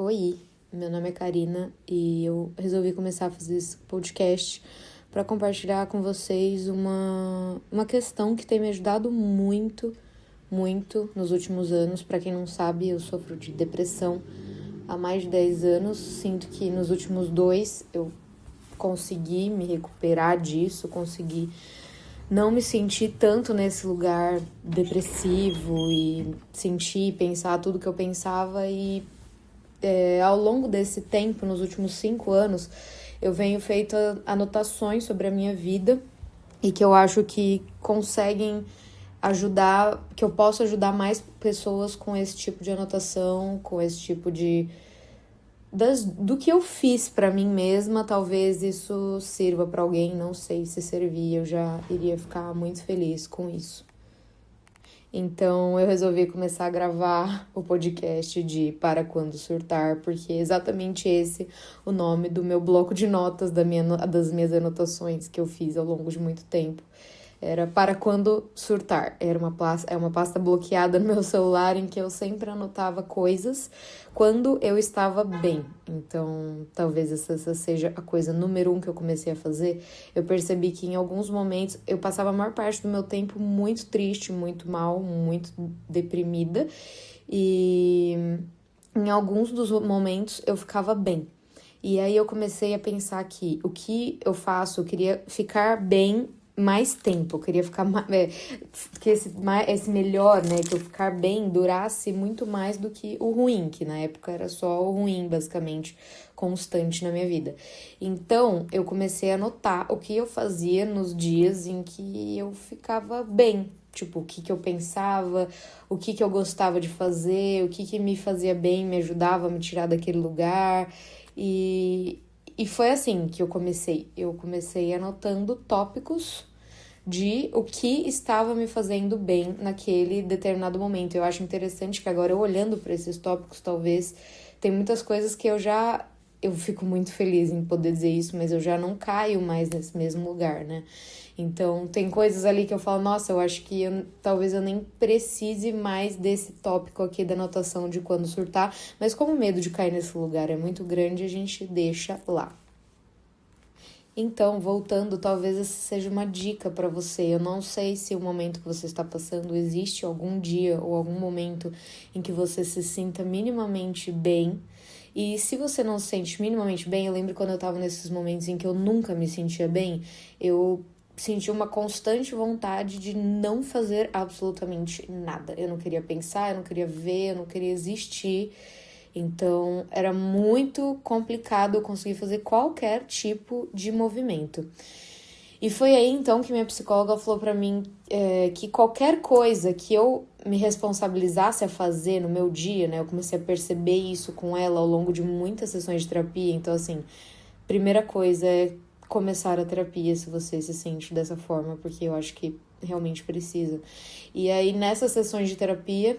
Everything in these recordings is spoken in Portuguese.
Oi, meu nome é Karina e eu resolvi começar a fazer esse podcast para compartilhar com vocês uma questão que tem me ajudado muito, muito nos últimos anos. Para quem não sabe, eu sofro de depressão há mais de 10 anos. Sinto que nos últimos 2 eu consegui me recuperar disso, consegui não me sentir tanto nesse lugar depressivo e sentir, pensar tudo que eu pensava ao longo desse tempo, nos últimos 5 anos, eu venho feito anotações sobre a minha vida e que eu acho que conseguem ajudar, que eu posso ajudar mais pessoas com esse tipo de anotação, com esse tipo do que eu fiz pra mim mesma. Talvez isso sirva pra alguém, não sei se servir, eu já iria ficar muito feliz com isso. Então eu resolvi começar a gravar o podcast de Para Quando Surtar, porque é exatamente esse o nome do meu bloco de notas, das minhas anotações que eu fiz ao longo de muito tempo. Era Para Quando Surtar. É uma pasta bloqueada no meu celular em que eu sempre anotava coisas quando eu estava bem. Então, talvez essa seja a coisa número 1 que eu comecei a fazer. Eu percebi que em alguns momentos eu passava a maior parte do meu tempo muito triste, muito mal, muito deprimida. E em alguns dos momentos eu ficava bem. E aí eu comecei a pensar que o que eu faço, eu queria ficar bem mais tempo, eu queria ficar que esse melhor, né, que eu ficar bem durasse muito mais do que o ruim, que na época era só o ruim, basicamente, constante na minha vida. Então, eu comecei a anotar o que eu fazia nos dias em que eu ficava bem, tipo, o que eu pensava, o que eu gostava de fazer, o que me fazia bem, me ajudava a me tirar daquele lugar. E foi assim que eu comecei. Eu comecei anotando tópicos de o que estava me fazendo bem naquele determinado momento. Eu acho interessante que agora, eu olhando para esses tópicos, talvez, tem muitas coisas que eu fico muito feliz em poder dizer isso, mas eu já não caio mais nesse mesmo lugar, né? Então, tem coisas ali que eu falo, nossa, eu acho que talvez eu nem precise mais desse tópico aqui da anotação de quando surtar, mas como o medo de cair nesse lugar é muito grande, a gente deixa lá. Então, voltando, talvez essa seja uma dica para você. Eu não sei se o momento que você está passando existe algum dia ou algum momento em que você se sinta minimamente bem. E se você não se sente minimamente bem, eu lembro quando eu estava nesses momentos em que eu nunca me sentia bem, eu senti uma constante vontade de não fazer absolutamente nada. Eu não queria pensar, eu não queria ver, eu não queria existir. Então, era muito complicado eu conseguir fazer qualquer tipo de movimento. E foi aí, então, que minha psicóloga falou pra mim que qualquer coisa que eu me responsabilizasse a fazer no meu dia, né? Eu comecei a perceber isso com ela ao longo de muitas sessões de terapia. Então, assim, primeira coisa é começar a terapia se você se sente dessa forma, porque eu acho que realmente precisa. E aí, nessas sessões de terapia,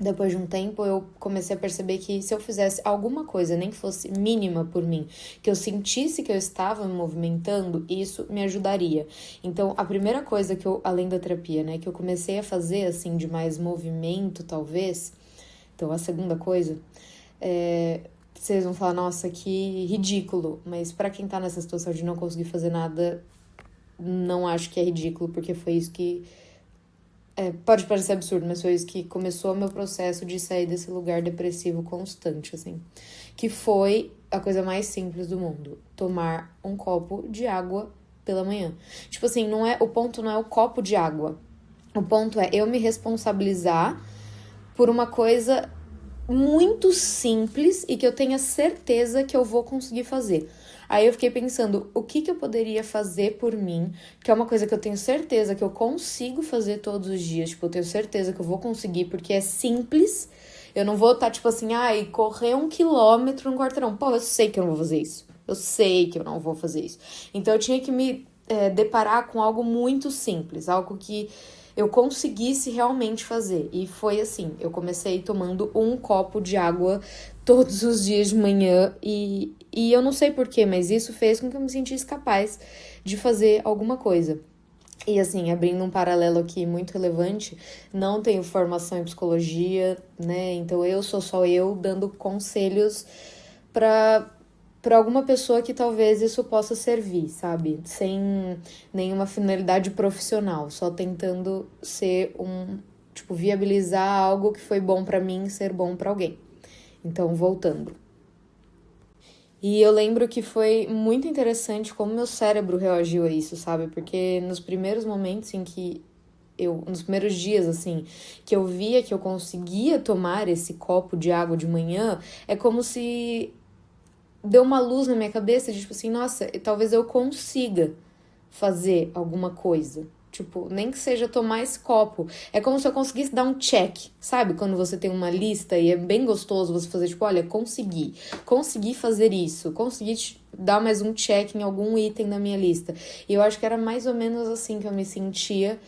depois de um tempo, eu comecei a perceber que se eu fizesse alguma coisa, nem que fosse mínima por mim, que eu sentisse que eu estava me movimentando, isso me ajudaria. Então, a primeira coisa que eu, além da terapia, né, que eu comecei a fazer, assim, de mais movimento, talvez, então a segunda coisa, vocês vão falar, nossa, que ridículo, mas pra quem tá nessa situação de não conseguir fazer nada, não acho que é ridículo, porque foi isso que pode parecer absurdo, mas foi isso que começou o meu processo de sair desse lugar depressivo constante, assim. Que foi a coisa mais simples do mundo. Tomar um copo de água pela manhã. Tipo assim, o ponto não é o copo de água. O ponto é eu me responsabilizar por uma coisa muito simples e que eu tenha certeza que eu vou conseguir fazer. Aí eu fiquei pensando, o que eu poderia fazer por mim, que é uma coisa que eu tenho certeza que eu consigo fazer todos os dias, tipo, eu tenho certeza que eu vou conseguir, porque é simples, eu não vou estar, tipo assim, correr 1 quilômetro no quarteirão. Pô, eu sei que eu não vou fazer isso, eu sei que eu não vou fazer isso. Então eu tinha que me deparar com algo muito simples, algo que eu conseguisse realmente fazer. E foi assim, eu comecei tomando 1 copo de água todos os dias de manhã e eu não sei porquê, mas isso fez com que eu me sentisse capaz de fazer alguma coisa. E assim, abrindo um paralelo aqui muito relevante, não tenho formação em psicologia, né? Então eu sou só eu dando conselhos para alguma pessoa que talvez isso possa servir, sabe? Sem nenhuma finalidade profissional, só tentando ser tipo, viabilizar algo que foi bom para mim ser bom para alguém. Então, voltando. E eu lembro que foi muito interessante como meu cérebro reagiu a isso, sabe? Porque nos primeiros momentos em que nos primeiros dias, assim, que eu via que eu conseguia tomar esse copo de água de manhã, é como se deu uma luz na minha cabeça de tipo assim, nossa, talvez eu consiga fazer alguma coisa. Tipo, nem que seja tomar esse copo. É como se eu conseguisse dar um check, sabe? Quando você tem uma lista e é bem gostoso você fazer, tipo, olha, consegui fazer isso, consegui dar mais um check em algum item da minha lista. E eu acho que era mais ou menos assim que eu me sentia,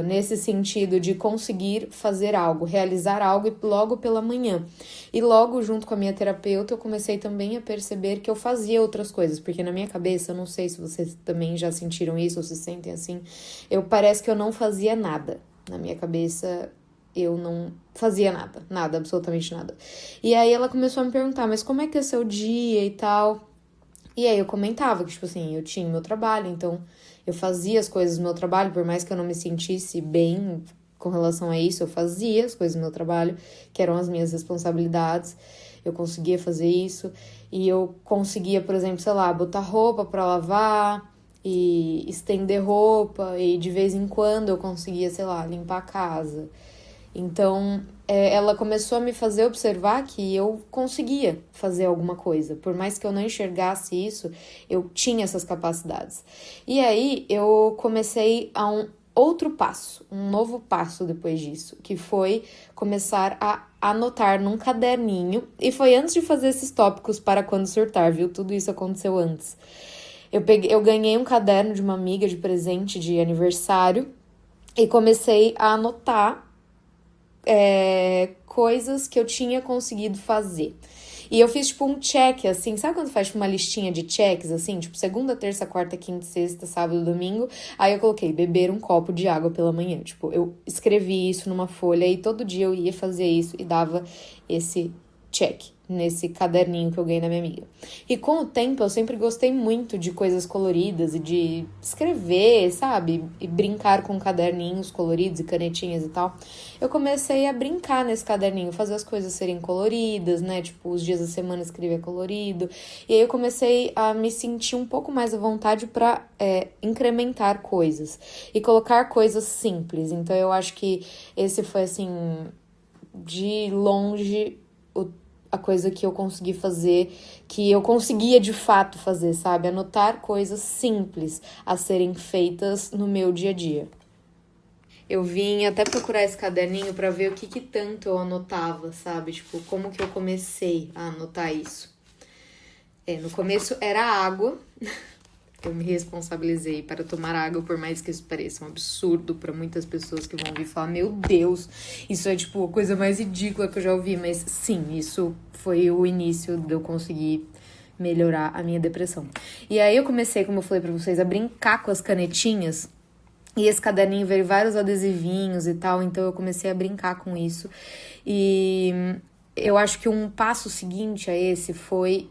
nesse sentido de conseguir fazer algo, realizar algo e logo pela manhã. E logo junto com a minha terapeuta eu comecei também a perceber que eu fazia outras coisas, porque na minha cabeça, eu não sei se vocês também já sentiram isso ou se sentem assim, parece que eu não fazia nada. Na minha cabeça eu não fazia nada, absolutamente nada. E aí ela começou a me perguntar, mas como é que é seu dia e tal? E aí eu comentava que, tipo assim, eu tinha meu trabalho, então eu fazia as coisas do meu trabalho, por mais que eu não me sentisse bem com relação a isso, eu fazia as coisas do meu trabalho, que eram as minhas responsabilidades, eu conseguia fazer isso, e eu conseguia, por exemplo, sei lá, botar roupa pra lavar, e estender roupa, e de vez em quando eu conseguia, sei lá, limpar a casa. Então, ela começou a me fazer observar que eu conseguia fazer alguma coisa. Por mais que eu não enxergasse isso, eu tinha essas capacidades. E aí, eu comecei a um outro passo, um novo passo depois disso, que foi começar a anotar num caderninho. E foi antes de fazer esses tópicos para quando surtar, viu? Tudo isso aconteceu antes. Eu ganhei um caderno de uma amiga de presente de aniversário e comecei a anotar coisas que eu tinha conseguido fazer. E eu fiz, tipo, um check, assim, sabe quando faz tipo, uma listinha de checks, assim? Tipo, segunda, terça, quarta, quinta, sexta, sábado, domingo. Aí eu coloquei, beber um copo de água pela manhã. Tipo, eu escrevi isso numa folha e todo dia eu ia fazer isso e dava esse check nesse caderninho que eu ganhei da minha amiga. E com o tempo eu sempre gostei muito de coisas coloridas e de escrever, sabe? E brincar com caderninhos coloridos e canetinhas e tal. Eu comecei a brincar nesse caderninho, fazer as coisas serem coloridas, né? Tipo, os dias da semana escrever colorido. E aí eu comecei a me sentir um pouco mais à vontade pra incrementar coisas e colocar coisas simples. Então eu acho que esse foi, assim, de longe a coisa que eu consegui fazer, que eu conseguia de fato fazer, sabe? Anotar coisas simples a serem feitas no meu dia a dia. Eu vim até procurar esse caderninho pra ver o que tanto eu anotava, sabe? Tipo, como que eu comecei a anotar isso. No começo era água. Eu me responsabilizei para tomar água, por mais que isso pareça um absurdo para muitas pessoas que vão ouvir falar, meu Deus, isso é tipo a coisa mais ridícula que eu já ouvi, mas sim, isso foi o início de eu conseguir melhorar a minha depressão. E aí eu comecei, como eu falei para vocês, a brincar com as canetinhas, e esse caderninho veio vários adesivinhos e tal, então eu comecei a brincar com isso. E eu acho que um passo seguinte a esse foi...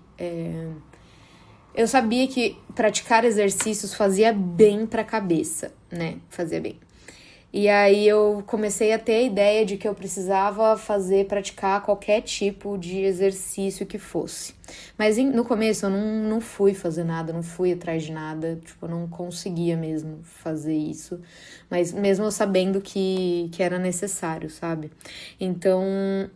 Eu sabia que praticar exercícios fazia bem pra cabeça, né? Fazia bem. E aí eu comecei a ter a ideia de que eu precisava praticar qualquer tipo de exercício que fosse. Mas no começo eu não fui fazer nada, não fui atrás de nada, tipo, eu não conseguia mesmo fazer isso. Mas mesmo eu sabendo que era necessário, sabe? Então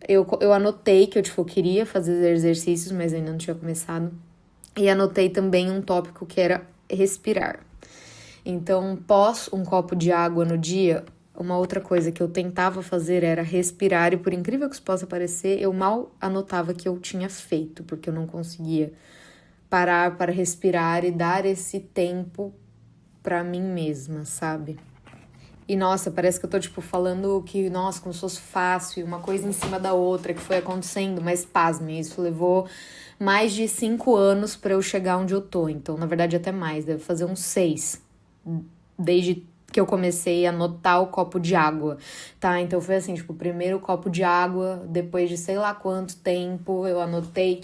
eu anotei que eu, tipo, queria fazer exercícios, mas ainda não tinha começado. E anotei também um tópico que era respirar. Então, pós um copo de água no dia, uma outra coisa que eu tentava fazer era respirar. E por incrível que isso possa parecer, eu mal anotava que eu tinha feito, porque eu não conseguia parar para respirar e dar esse tempo pra mim mesma, sabe? E, nossa, parece que eu tô, tipo, falando que, nossa, como se fosse fácil, uma coisa em cima da outra que foi acontecendo, mas pasme, isso levou mais de 5 anos pra eu chegar onde eu tô. Então, na verdade, até mais, deve fazer uns 6 desde que eu comecei a anotar o copo de água, tá? Então foi assim, tipo, o primeiro copo de água, depois de sei lá quanto tempo, eu anotei que